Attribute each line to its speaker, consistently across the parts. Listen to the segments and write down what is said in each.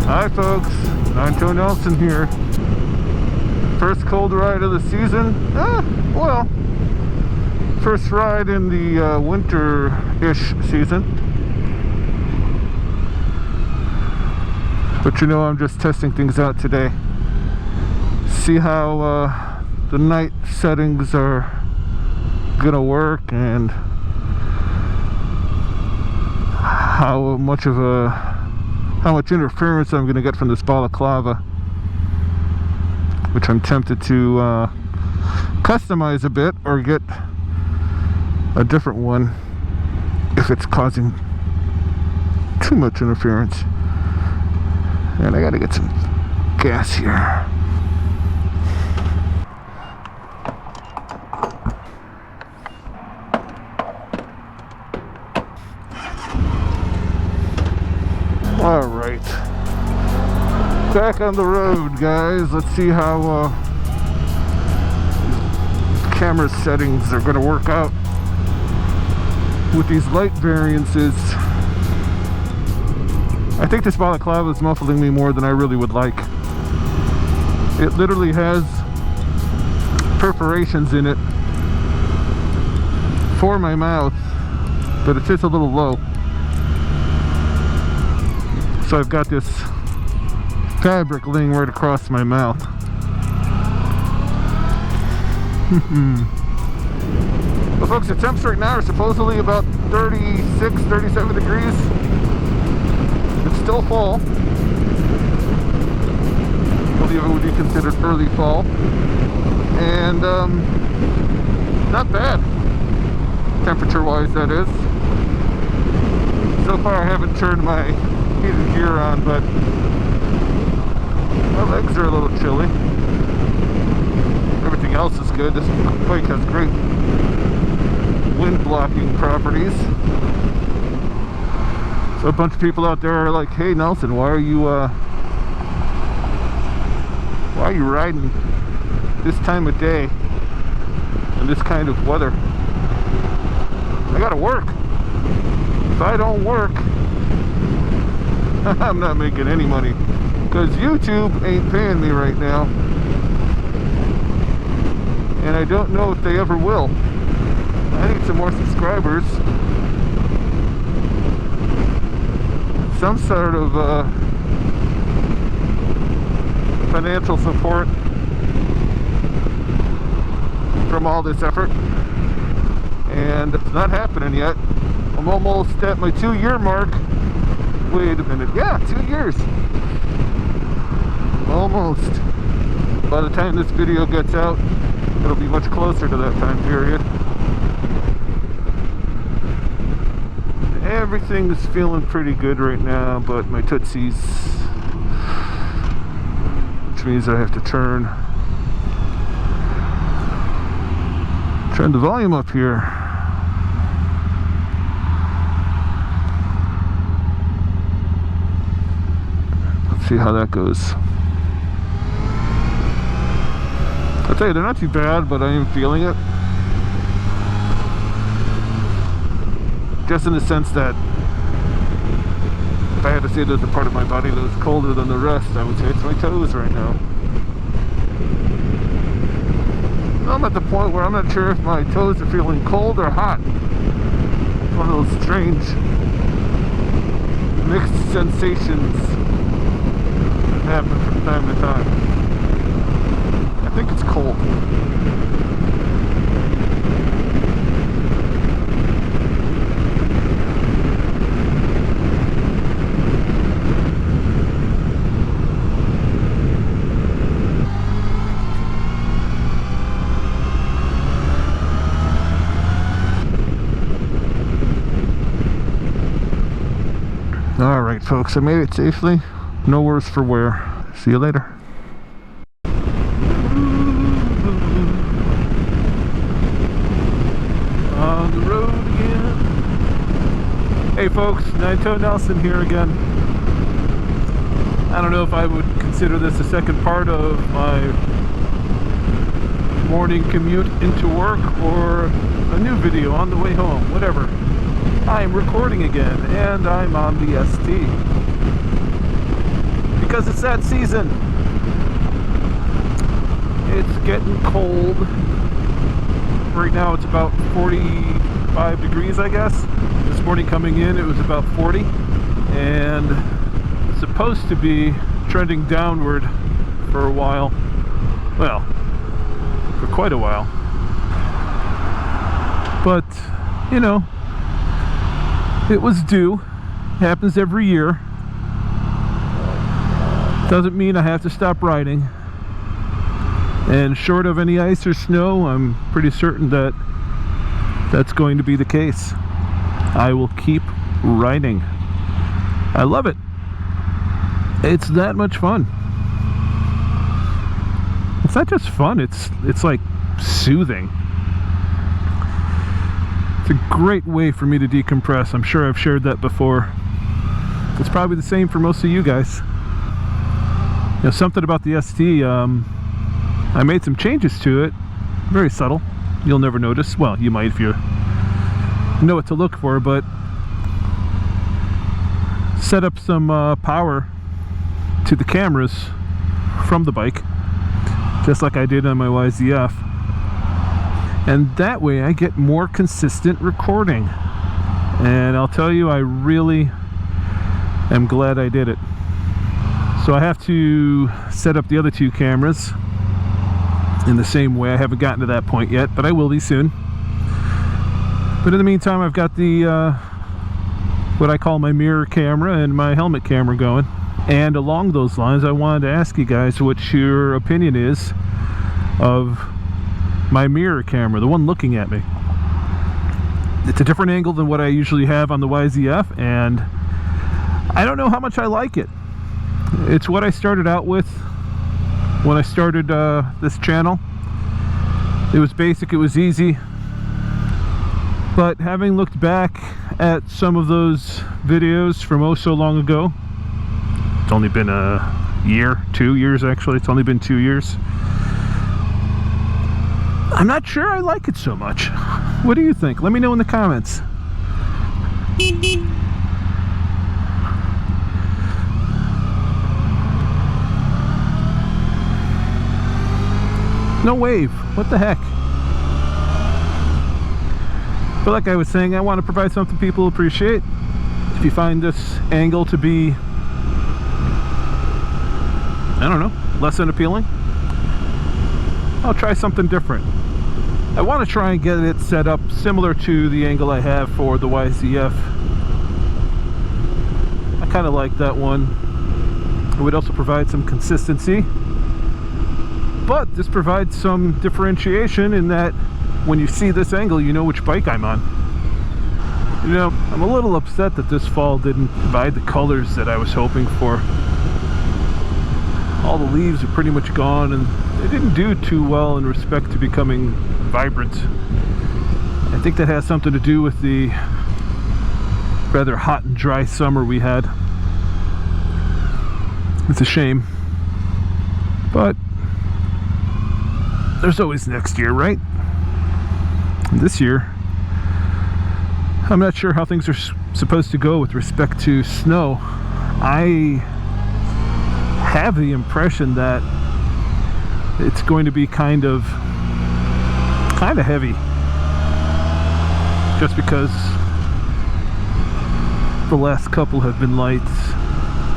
Speaker 1: Hi folks, Nine-Toe Nelson here. First cold ride of the season. Well, first ride in the winter-ish season. But you know, I'm just testing things out today. See how the night settings are gonna work and how much interference I'm gonna get from this balaclava, which I'm tempted to customize a bit or get a different one if it's causing too much interference. And I gotta get some gas here. Alright, back on the road, guys. Let's see how camera settings are going to work out with these light variances. I think this balaclava is muffling me more than I really would like. It literally has perforations in it for my mouth, but it sits a little low. So I've got this fabric laying right across my mouth. Well, folks, the temps right now are supposedly about 36, 37 degrees. It's still fall. I believe it would be considered early fall. And not bad, temperature-wise, that is. So far I haven't turned my heated gear on, but my legs are a little chilly. Everything else is good. This bike has great wind blocking properties. So a bunch of people out there are like, hey Nelson, why are you riding this time of day in this kind of weather? I gotta work. If I don't work, I'm not making any money, because YouTube ain't paying me right now, and I don't know if they ever will. I need some more subscribers, some sort of financial support from all this effort, and it's not happening yet. I'm almost at my 2-year mark. Wait a minute, yeah, 2 years. Almost. By the time this video gets out, it'll be much closer to that time period. Everything's feeling pretty good right now, but my tootsies, which means I have to turn the volume up here. See how that goes. I'll tell you, they're not too bad, but I am feeling it. Just in the sense that if I had to say there's a part of my body that was colder than the rest, I would say it's my toes right now. I'm at the point where I'm not sure if my toes are feeling cold or hot. It's one of those strange mixed sensations happen from time to time. I think it's cold. Alright folks, I made it safely. No worse for wear. See you later. On the road again. Hey folks, Nine-Toe Nelson here again. I don't know if I would consider this a second part of my morning commute into work or a new video on the way home, whatever. I'm recording again, and I'm on the ST. because it's that season. It's getting cold. Right now it's about 45 degrees, I guess. This morning coming in it was about 40, and it's supposed to be trending downward for a while. Well, for quite a while. But, you know, it was due. Happens every year. Doesn't mean I have to stop riding. And short of any ice or snow, I'm pretty certain that that's going to be the case. I will keep riding. I love it. It's that much fun. It's not just fun, it's like soothing. It's a great way for me to decompress. I'm sure I've shared that before. It's probably the same for most of you guys. You know, something about the ST, I made some changes to it. Very subtle. You'll never notice. Well, you might if you know what to look for, but set up some power to the cameras from the bike, just like I did on my YZF. And that way I get more consistent recording. And I'll tell you, I really am glad I did it. So I have to set up the other two cameras in the same way. I haven't gotten to that point yet, but I will be soon. But in the meantime, I've got the what I call my mirror camera and my helmet camera going. And along those lines, I wanted to ask you guys what your opinion is of my mirror camera, the one looking at me. It's a different angle than what I usually have on the YZF, and I don't know how much I like it. It's what I started out with when I started this channel. It was basic, it was easy, but having looked back at some of those videos from oh so long ago, it's only been a year, 2 years actually, it's only been 2 years. I'm not sure I like it so much. What do you think? Let me know in the comments. No wave. What the heck? But like I was saying, I want to provide something people appreciate. If you find this angle to be, I don't know, less than appealing, I'll try something different. I want to try and get it set up similar to the angle I have for the YZF. I kind of like that one. It would also provide some consistency. But this provides some differentiation in that when you see this angle, you know which bike I'm on. You know, I'm a little upset that this fall didn't provide the colors that I was hoping for. All the leaves are pretty much gone, and they didn't do too well in respect to becoming vibrant. I think that has something to do with the rather hot and dry summer we had. It's a shame, but there's always next year, right? And this year, I'm not sure how things are supposed to go with respect to snow. I have the impression that it's going to be kind of heavy, just because the last couple have been light,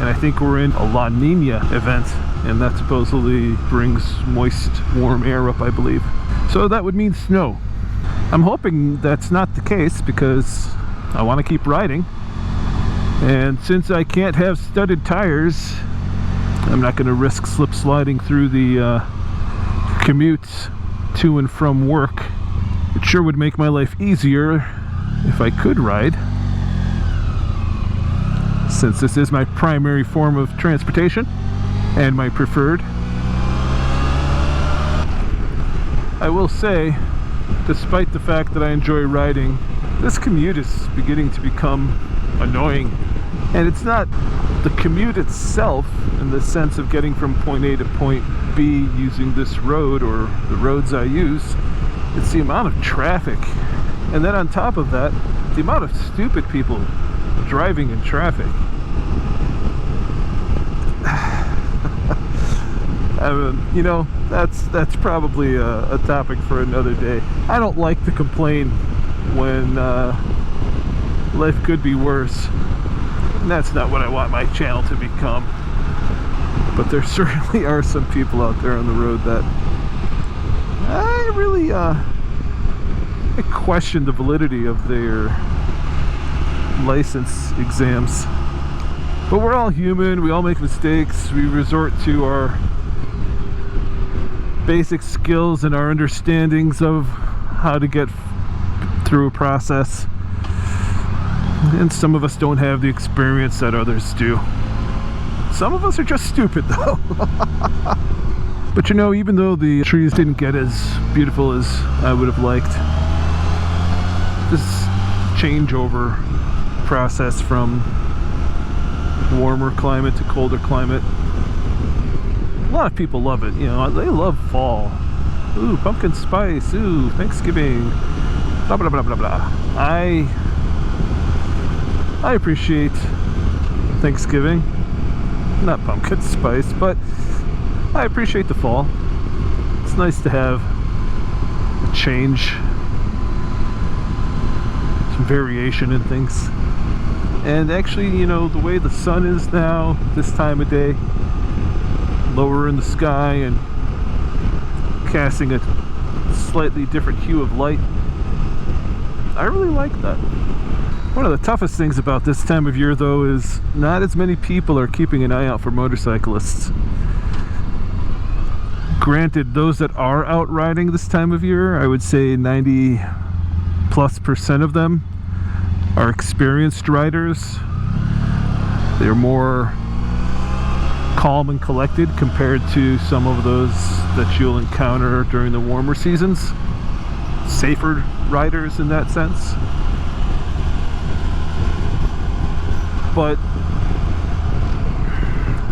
Speaker 1: and I think we're in a La Nina event, and that supposedly brings moist, warm air up, I believe. So that would mean snow. I'm hoping that's not the case because I want to keep riding, and since I can't have studded tires, I'm not going to risk slip sliding through the commutes to and from work. It sure would make my life easier if I could ride, since this is my primary form of transportation and my preferred. I will say, despite the fact that I enjoy riding, this commute is beginning to become annoying. And it's not the commute itself in the sense of getting from point A to point B using this road or the roads I use. It's the amount of traffic. And then on top of that, the amount of stupid people driving in traffic. You know, that's probably a topic for another day. I don't like to complain when life could be worse, and that's not what I want my channel to become. But there certainly are some people out there on the road that I really I question the validity of their license exams. But we're all human, we all make mistakes, we resort to our basic skills and our understandings of how to get through a process. And some of us don't have the experience that others do. Some of us are just stupid though. But you know, even though the trees didn't get as beautiful as I would have liked, this changeover process from warmer climate to colder climate, a lot of people love it. You know, they love fall. Ooh, pumpkin spice. Ooh, Thanksgiving. Blah blah blah blah blah. I appreciate Thanksgiving, not pumpkin spice, but I appreciate the fall. It's nice to have a change, some variation in things. And actually, you know, the way the sun is now, this time of day, lower in the sky and casting a slightly different hue of light, I really like that. One of the toughest things about this time of year though is not as many people are keeping an eye out for motorcyclists. Granted, those that are out riding this time of year, I would say 90+% of them are experienced riders. They're more calm and collected compared to some of those that you'll encounter during the warmer seasons. Safer riders in that sense. But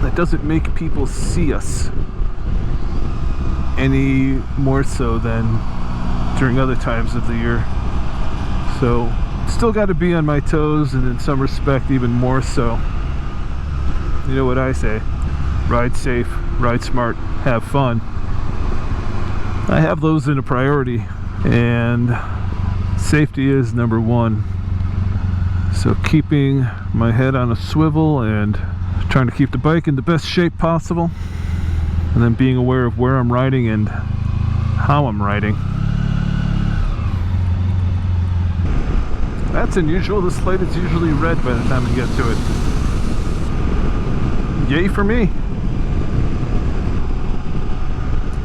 Speaker 1: that doesn't make people see us any more so than during other times of the year. So still got to be on my toes, and in some respect even more so. You know what I say, ride safe, ride smart, have fun. I have those in a priority, and safety is number one. So keeping my head on a swivel and trying to keep the bike in the best shape possible, and then being aware of where I'm riding and how I'm riding. That's unusual. This light is usually red by the time you get to it. Yay for me.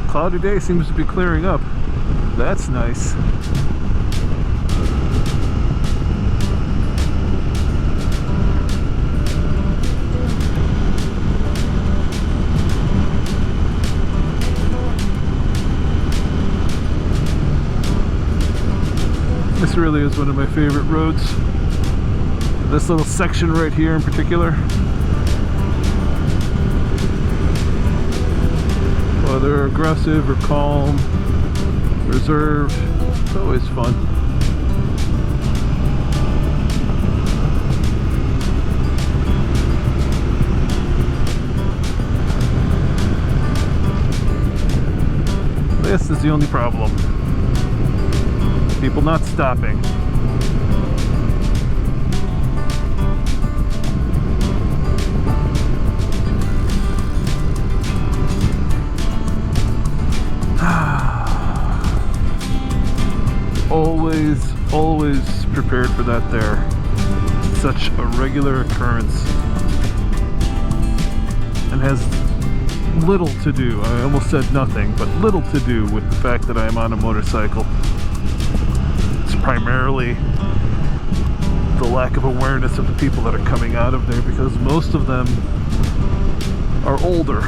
Speaker 1: Cloudy day seems to be clearing up. That's nice. This really is one of my favorite roads. This little section right here in particular. Whether aggressive or calm, reserved, it's always fun. This is the only problem. People not stopping. Always prepared for that there. Such a regular occurrence. And has little to do, I almost said nothing, but little to do with the fact that I'm on a motorcycle. It's primarily the lack of awareness of the people that are coming out of there, because most of them are older.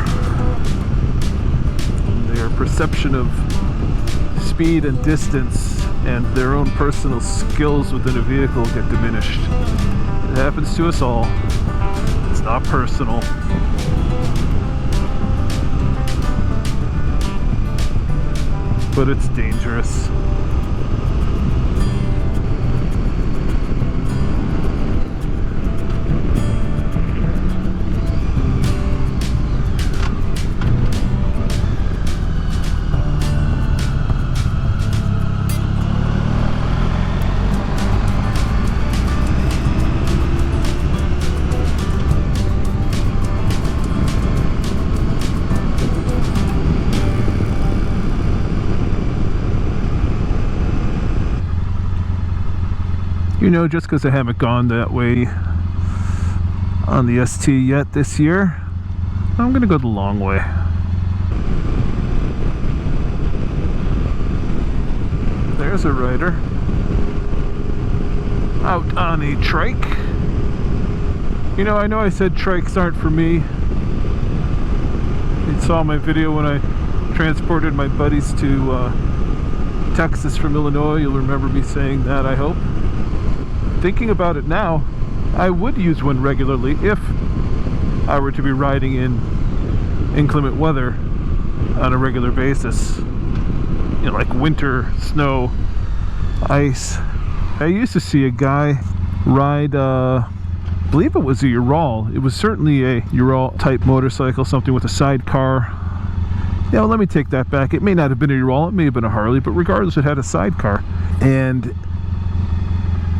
Speaker 1: Their perception of speed and distance and their own personal skills within a vehicle get diminished. It happens to us all. It's not personal. But it's dangerous. You know, just because I haven't gone that way on the ST yet this year, I'm gonna go the long way. There's a rider out on a trike. You know I said trikes aren't for me. You saw my video when I transported my buddies to Texas from Illinois. You'll remember me saying that, I hope. Thinking about it now, I would use one regularly if I were to be riding in inclement weather on a regular basis. You know, like winter, snow, ice. I used to see a guy ride, I believe it was a Ural. It was certainly a Ural type motorcycle, something with a sidecar. Yeah, well, let me take that back. It may not have been a Ural, it may have been a Harley, but regardless, it had a sidecar. And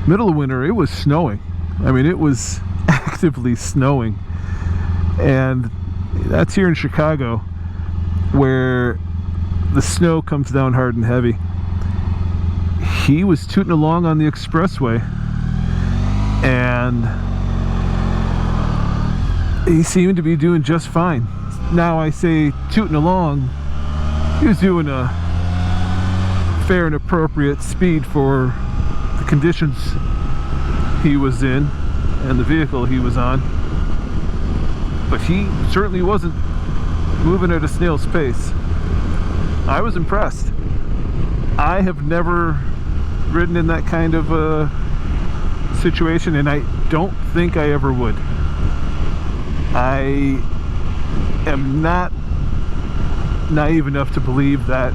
Speaker 1: middle of winter, it was snowing. I mean, it was actively snowing. And that's here in Chicago, where the snow comes down hard and heavy. He was tooting along on the expressway, and he seemed to be doing just fine. Now I say tooting along, he was doing a fair and appropriate speed for the conditions he was in and the vehicle he was on, but he certainly wasn't moving at a snail's pace. I was impressed. I have never ridden in that kind of situation, and I don't think I ever would. I am not naive enough to believe that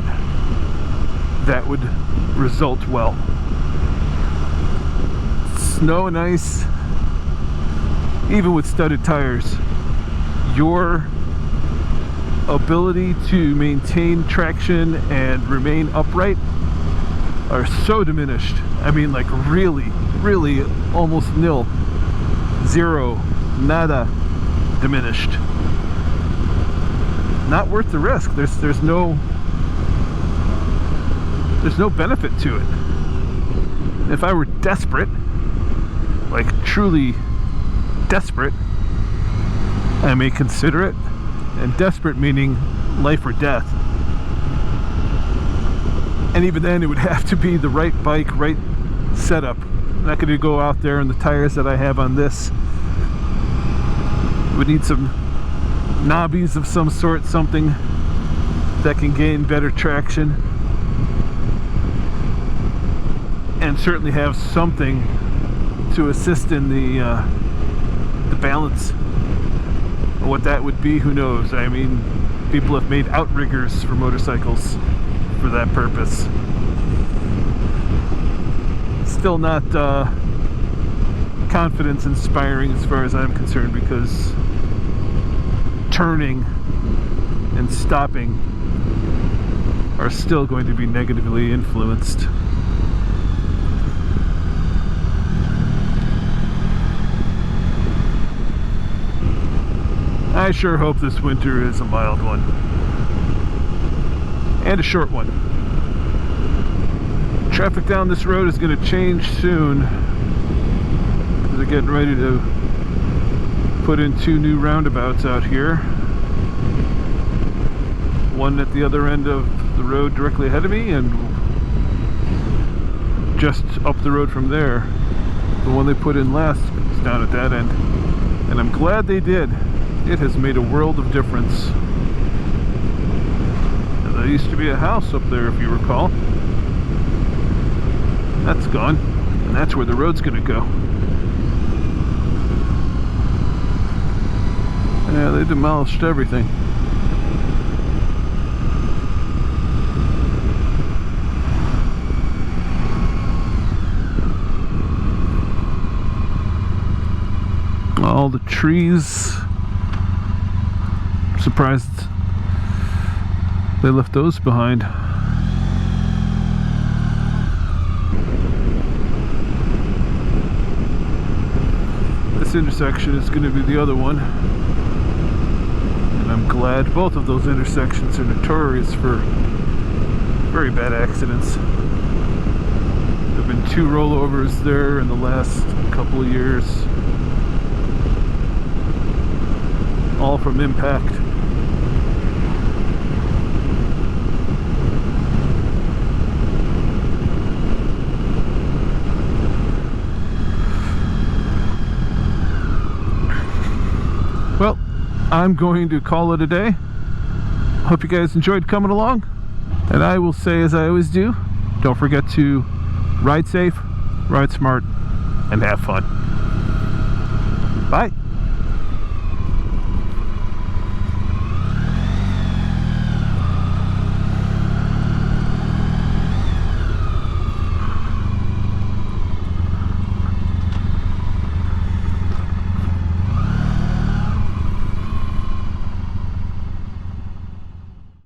Speaker 1: that would result well. Snow and ice, even with studded tires, your ability to maintain traction and remain upright are so diminished. I mean, like really almost nil, zero, nada diminished. Not worth the risk. There's no benefit to it. If I were desperate, like truly desperate, I may consider it. And desperate meaning life or death. And even then it would have to be the right bike, right setup. I'm not going to go out there in the tires that I have on this. Would need some knobbies of some sort, something that can gain better traction, and certainly have something to assist in the balance. What that would be, who knows? I mean, people have made outriggers for motorcycles for that purpose. Still not confidence inspiring as far as I'm concerned, because turning and stopping are still going to be negatively influenced. I sure hope this winter is a mild one. And a short one. Traffic down this road is going to change soon. They're getting ready to put in 2 new roundabouts out here. One at the other end of the road directly ahead of me, and just up the road from there. The one they put in last is down at that end. And I'm glad they did. It has made a world of difference. And there used to be a house up there, if you recall. That's gone, and that's where the road's gonna go. Yeah, they demolished everything. All the trees. I'm surprised they left those behind. This intersection is going to be the other one, and I'm glad. Both of those intersections are notorious for very bad accidents. They've
Speaker 2: been 2 rollovers there in the last couple of years. All from impact. Well, I'm going to call it a day. Hope you guys enjoyed coming along. And I will say, as I always do, don't forget to ride safe, ride smart, and have fun. Bye.